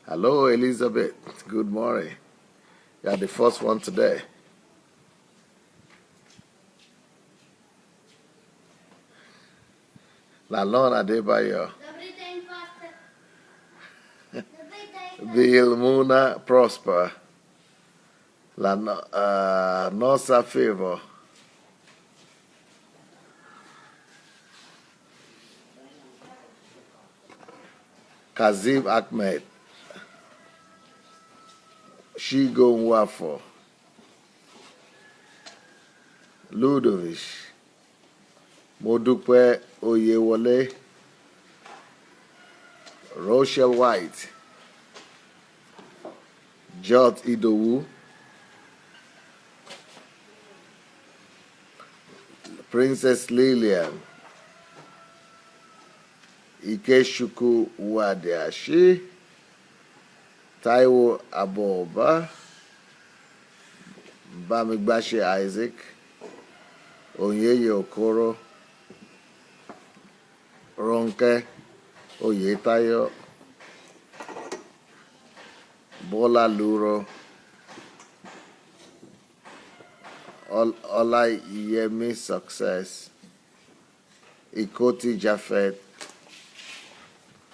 Hello, Elizabeth. Good morning. You are the first one today. Lalon Adebayo. Bill Muna Prosper. Nosa Favor. Kazim Ahmed. Shigo Nwafo. Ludovic. Modupe Oyewole. Rochelle White. Jot Idowu. Princess Lillian. Ikeshuku Wadiashi. Taiwo Aboba. Bamigbashi Isaac. Onyeye Okoro. Ronke Oyetayo. Bola Luro. Olayemi Success. Ikoti Jafet.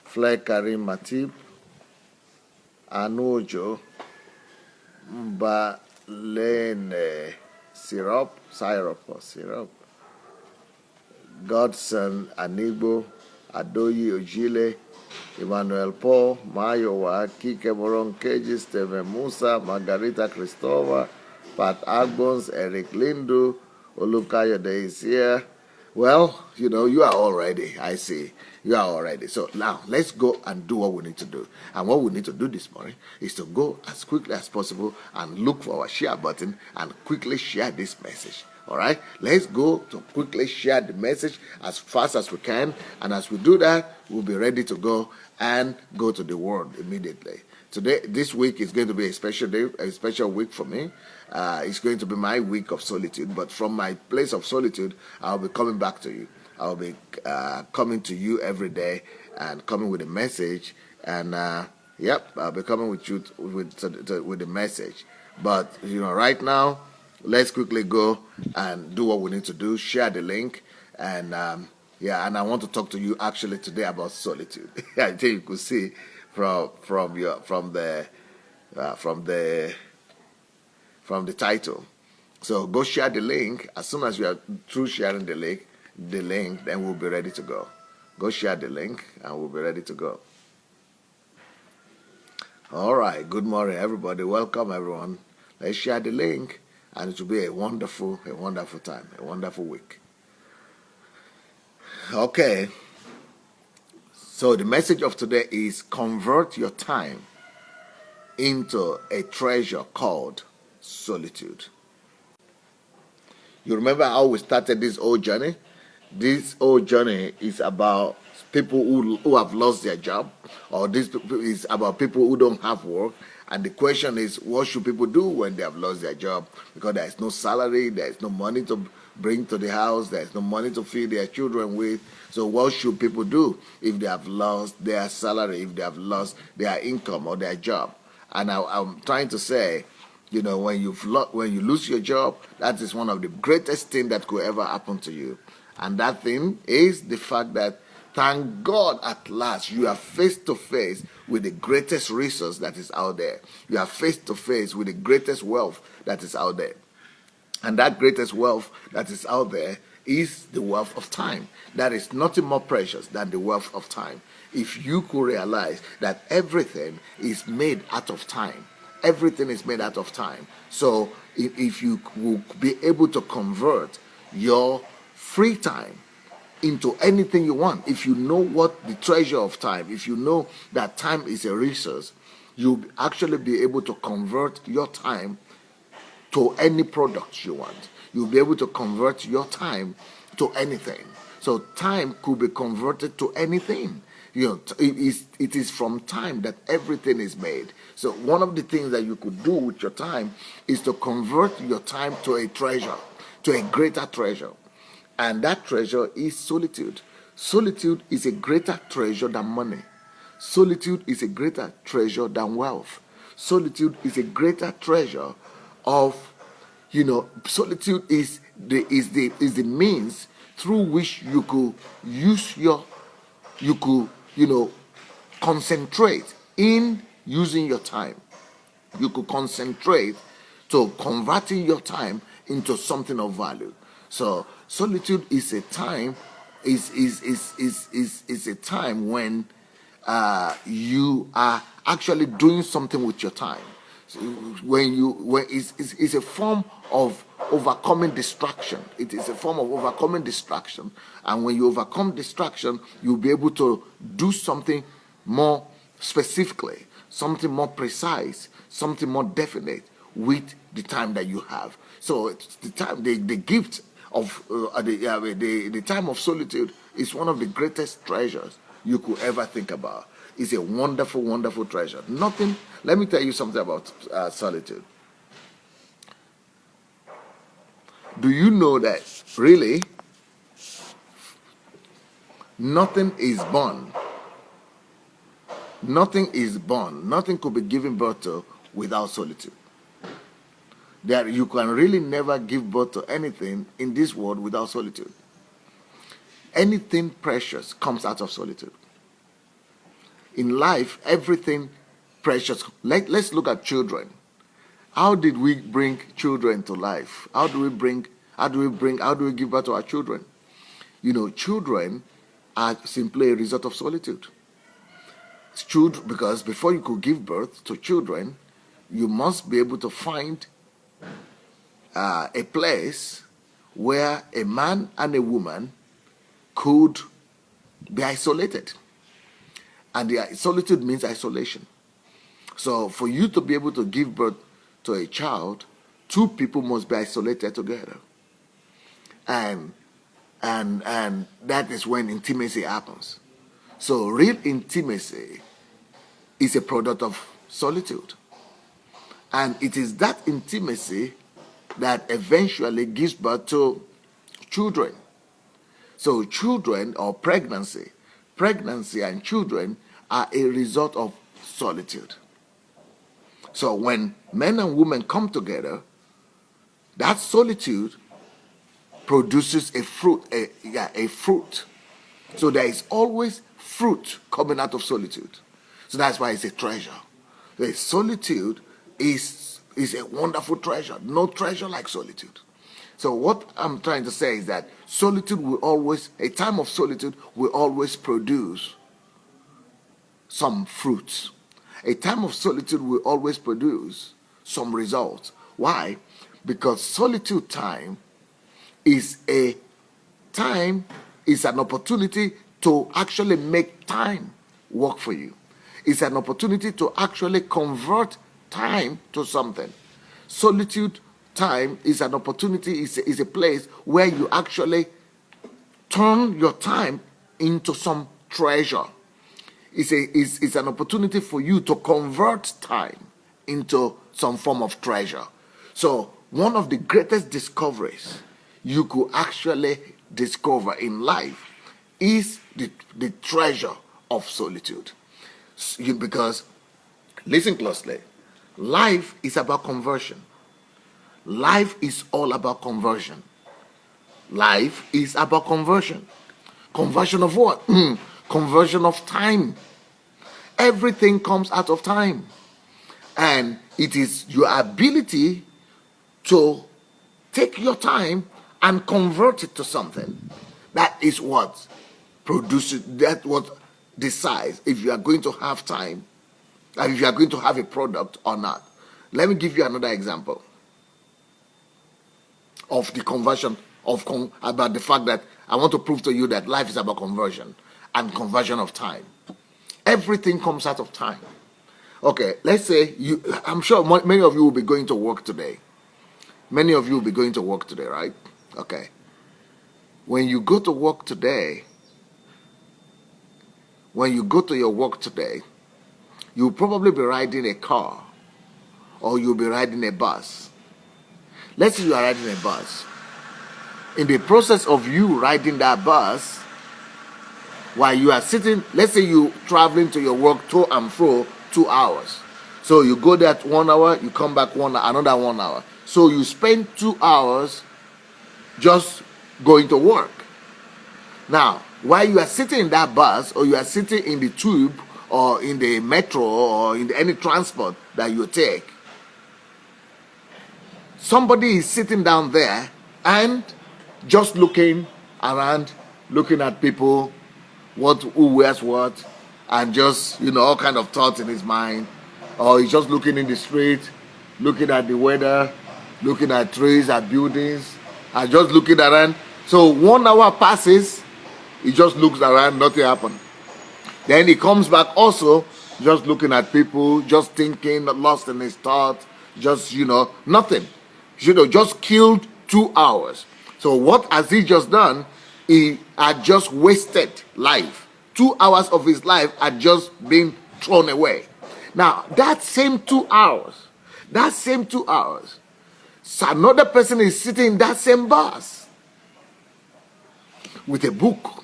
Fle Karim Matib. Anujo. Mbalene Syrup. Godson Anibo. Adoyi Ojile. Emmanuel Paul. Mayowa. Kike Moronkeji. Steven Musa. Margarita Christopher. Pat Agbons. Eric Lindu. Olukayode is here. Well, you are all ready. I see. You are all ready. So now let's go and do what we need to do. And what we need to do this morning is to go as quickly as possible and look for our share button and quickly share this message. All right? Let's go to quickly share the message as fast as we can. And as we do that, we'll be ready to go and go to the word immediately. This week is going to be a special day, a special week for me. It's going to be my week of solitude. But from my place of solitude, I'll be coming back to you. I'll be coming to you every day and coming with a message. And I'll be coming with you with the message. But right now, let's quickly go and do what we need to do. Share the link, and and I want to talk to you actually today about solitude. I think you could see from the title. So go share the link. As soon as you are through sharing the link, then we'll be ready to go. Go share the link, and we'll be ready to go. All right. Good morning, everybody. Welcome, everyone. Let's share the link, and it will be a wonderful time, a wonderful week. Okay. So the message of today is convert your time into a treasure called solitude. You remember how we started this whole journey? This whole journey is about people who have lost their job, or this is about people who don't have work. And the question is, what should people do when they have lost their job? Because there is no salary, there is no money to bring to the house, there is no money to feed their children with. So what should people do if they have lost their salary, if they have lost their income or their job? And I'm trying to say, when you lose your job, that is one of the greatest things that could ever happen to you. And that thing is the fact that, thank God, at last you are face to face with the greatest resource that is out there. You are face to face with the greatest wealth that is out there. And that greatest wealth that is out there is the wealth of time. That is nothing more precious than the wealth of time. If you could realize that everything is made out of time. Everything is made out of time. So if you will be able to convert your free time into anything you want, if you know what the treasure of time, if you know that time is a resource, you'll actually be able to convert your time to any product you want. You'll be able to convert your time to anything. So time could be converted to anything. It is from time that everything is made. So one of the things that you could do with your time is to convert your time to a treasure, to a greater treasure. And that treasure is solitude. Solitude is a greater treasure than money. Solitude is a greater treasure than wealth. Solitude is a greater treasure of, solitude is the means through which you could concentrate in using your time. You could concentrate to converting your time into something of value. So solitude is a time is a time when you are actually doing something with your time. So when it's a form of overcoming distraction. It is a form of overcoming distraction, and when you overcome distraction, you'll be able to do something more specifically, something more precise, something more definite with the time that you have. So it's the time, the gift of the time of solitude is one of the greatest treasures you could ever think about. It's a wonderful, wonderful treasure. Nothing. Let me tell you something about solitude. Do you know that really nothing is born? Nothing is born. Nothing could be given birth to without solitude. That you can really never give birth to anything in this world without solitude. Anything precious comes out of solitude. In life, everything precious. Let's look at children. How did we bring children to life? How do we give birth to our children? Children are simply a result of solitude. Because before you could give birth to children, you must be able to find a place where a man and a woman could be isolated. And the solitude means isolation. So for you to be able to give birth to a child, two people must be isolated together. And that is when intimacy happens. So real intimacy is a product of solitude. And it is that intimacy that eventually gives birth to children. So children, or pregnancy and children are a result of solitude. So when men and women come together, that solitude produces a fruit, a fruit. So there is always fruit coming out of solitude. So that's why it's a treasure. The solitude is a wonderful treasure. No treasure like solitude. So what I'm trying to say is that a time of solitude will always produce some fruits. A time of solitude will always produce some results. Why? Because solitude time is an opportunity to actually make time work for you. It's an opportunity to actually convert time to something. Solitude time is an opportunity, is a place where you actually turn your time into some treasure. It's an opportunity for you to convert time into some form of treasure. So one of the greatest discoveries you could actually discover in life is the treasure of solitude. Because, listen closely, life is about conversion. Life is all about conversion. Life is about conversion. Conversion of what? Conversion of time. Everything comes out of time. And it is your ability to take your time and convert it to something. That is what produces, that's what decides if you are going to have time, and if you are going to have a product or not. Let me give you another example of the conversion, about the fact that I want to prove to you that life is about conversion and conversion of time. Everything comes out of time. Okay, let's say I'm sure many of you will be going to work today. Many of you will be going to work today, right? Okay. When you go to work today, when you go to your work today, you'll probably be riding a car or you'll be riding a bus. Let's say you are riding a bus. In the process of you riding that bus, while you are sitting, let's say you traveling to your work to and fro 2 hours. So you go there 1 hour, you come back another 1 hour. So you spend 2 hours just going to work. Now, while you are sitting in that bus, or you are sitting in the tube, or in the metro, or in any transport that you take, somebody is sitting down there and just looking around, looking at people, who wears what, and just, all kind of thoughts in his mind. Or he's just looking in the street, looking at the weather, looking at trees, at buildings, and just looking around. So 1 hour passes, he just looks around, nothing happened. Then he comes back also, just looking at people, just thinking, lost in his thoughts, just, nothing. Just killed 2 hours. So what has he just done? He had just wasted life. 2 hours of his life had just been thrown away. Now, that same 2 hours, so another person is sitting in that same bus with a book.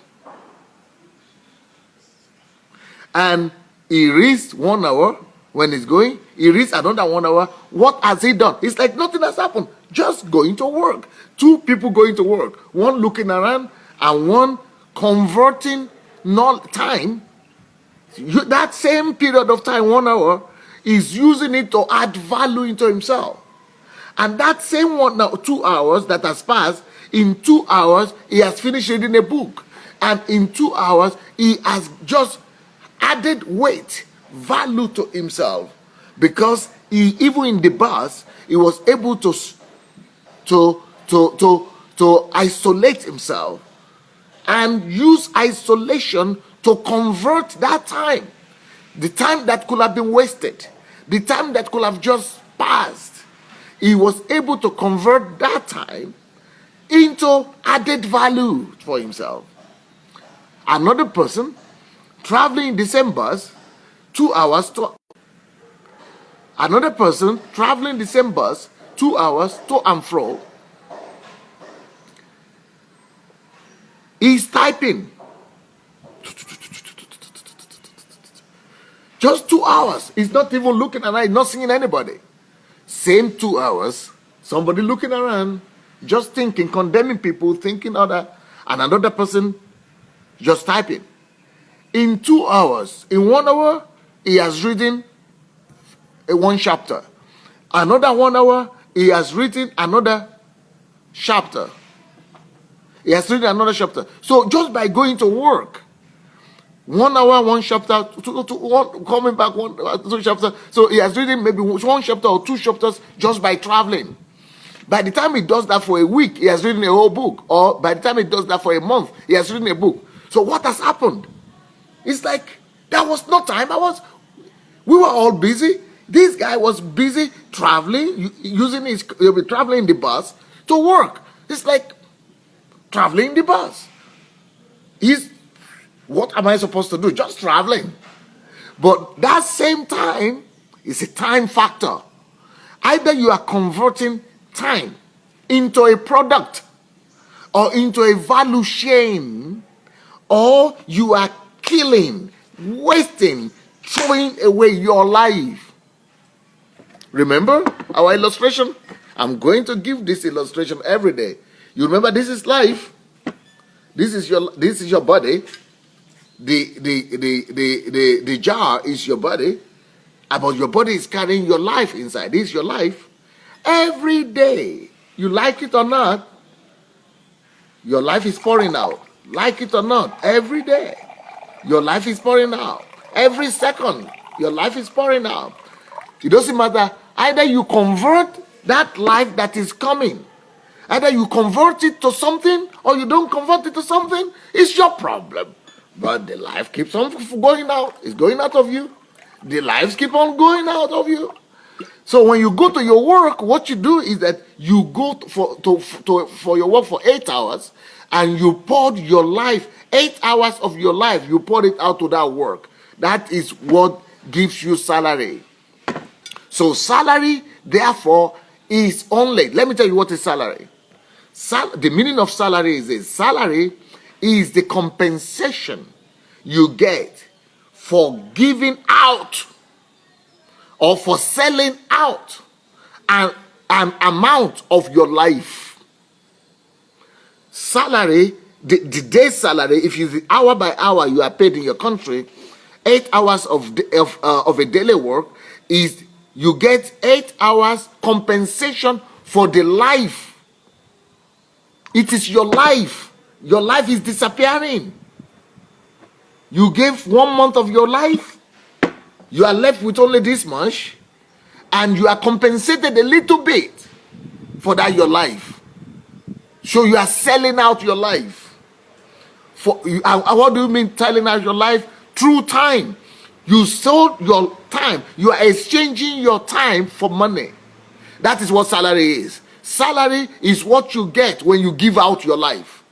And he reads 1 hour when he's going, he reads another 1 hour. What has he done? It's like nothing has happened. Just going to work. 2 people going to work. One looking around and one converting time. That same period of time, 1 hour, is using it to add value into himself. And that same 2 hours that has passed, in 2 hours, he has finished reading a book. And in 2 hours, he has just added weight, value to himself. Because even in the bus, he was able to isolate himself and use isolation to convert that time. The time that could have been wasted, the time that could have just passed, he was able to convert that time into added value for himself. Another person traveling in the same bus, 2 hours to another person traveling the same bus, 2 hours to and fro, he's typing. Just 2 hours. He's not even looking around, not seeing anybody. Same 2 hours, somebody looking around, just thinking, condemning people, thinking other, and another person just typing. In 2 hours, in 1 hour, he has written one chapter. Another 1 hour, he has written another chapter. He has written another chapter. So just by going to work, 1 hour, one chapter, coming back, 2 chapters. So he has written maybe 1 chapter or 2 chapters just by traveling. By the time he does that for a week, he has written a whole book. Or by the time he does that for a month, he has written a book. So what has happened? It's like there was no time. We were all busy. This guy was busy traveling, traveling in the bus to work. It's like traveling in the bus. What am I supposed to do? Just traveling. But that same time is a time factor. Either you are converting time into a product or into a value chain, or you are killing, wasting, throwing away your life. Remember our illustration? I'm going to give this illustration every day. You remember, this is life. This is your body. The jar is your body, but your body is carrying your life inside. This is your life. Every day, you like it or not, your life is pouring out. Like it or not, every day, your life is pouring out. Every second, your life is pouring out. It doesn't matter. Either you convert that life that is coming, either you convert it to something or you don't convert it to something. It's your problem. But the life keeps on going out. It's going out of you. The lives keep on going out of you. So when you go to your work, what you do is that you go for your work for 8 hours, and you poured your life, 8 hours of your life, you poured it out to that work. That is what gives you salary. So salary, therefore, is only, let me tell you what is salary. The meaning of salary is this. Salary is the compensation you get for giving out or for selling out an amount of your life. Salary, the day's salary, if you hour by hour you are paid in your country, 8 hours of a daily work is you get 8 hours compensation for the life. It is your life. Your life is disappearing. You gave 1 month of your life, you are left with only this much, and you are compensated a little bit for that your life. So you are selling out your life. What do you mean selling out your life? Through time. You sold your time. You are exchanging your time for money. That is what salary is. Salary is what you get when you give out your life.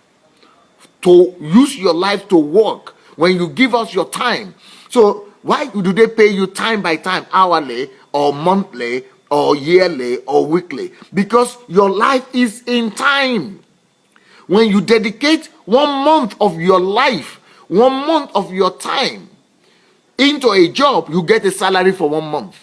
To use your life to work. When you give us your time. So why do they pay you time by time, hourly or monthly or yearly or weekly? Because your life is in time. When you dedicate 1 month of your life, 1 month of your time into a job, you get a salary for 1 month.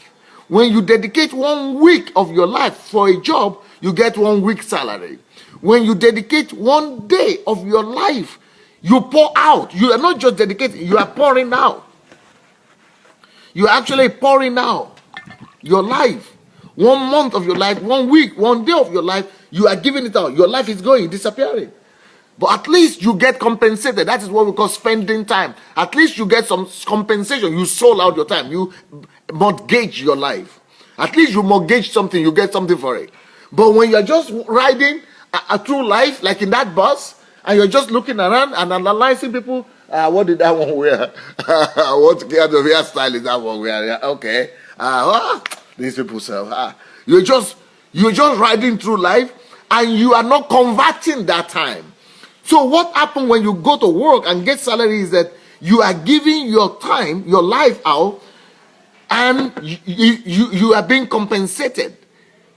When you dedicate 1 week of your life for a job, you get 1 week salary. When you dedicate 1 day of your life, you pour out. You are not just dedicating, you are pouring out. You are actually pouring out your life. 1 month of your life, 1 week, 1 day of your life, you are giving it out. Your life is going, disappearing. But at least you get compensated. That is what we call spending time. At least you get some compensation. You sold out your time. You mortgage your life. At least you mortgage something, you get something for it. But when you're just riding through life, like in that bus, and you're just looking around and analyzing people, what did that one wear? What kind of hairstyle is that one wearing? Okay. These people say, you're just riding through life, and you are not converting that time. So what happens when you go to work and get salary is that you are giving your time, your life out, and you are being compensated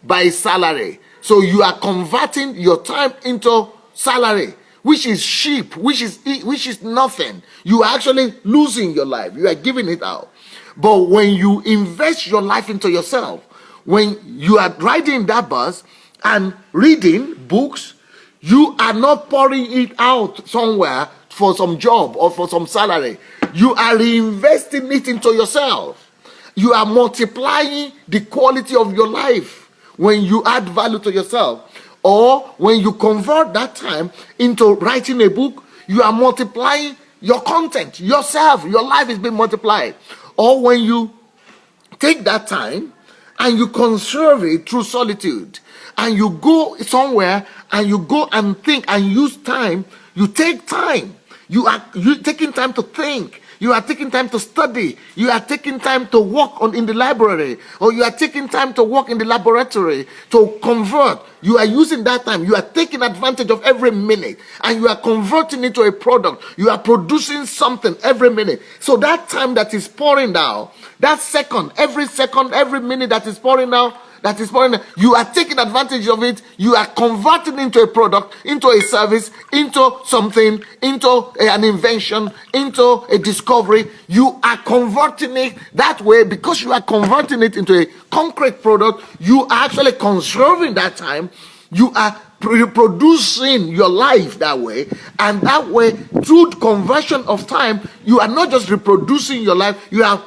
by salary. So you are converting your time into salary, which is cheap, which is nothing. You are actually losing your life. You are giving it out. But when you invest your life into yourself, when you are riding that bus and reading books, you are not pouring it out somewhere for some job or for some salary. You are reinvesting it into yourself. You are multiplying the quality of your life when you add value to yourself. Or when you convert that time into writing a book, you are multiplying your content, yourself. Your life is being multiplied. Or when you take that time and you conserve it through solitude, and you go somewhere and you go and think and use time, you take time. You taking time to think. You are taking time to study. You are taking time to work in the library, or you are taking time to work in the laboratory to convert. You are using that time. You are taking advantage of every minute, and you are converting it to a product. You are producing something every minute. So that time that is pouring down, that every minute that is pouring out, you are taking advantage of it. You are converting into a product, into a service, into something, into an invention, into a discovery. You are converting it that way. Because you are converting it into a concrete product, you are actually conserving that time. You are reproducing your life that way, and that way, through conversion of time, you are not just reproducing your life, you are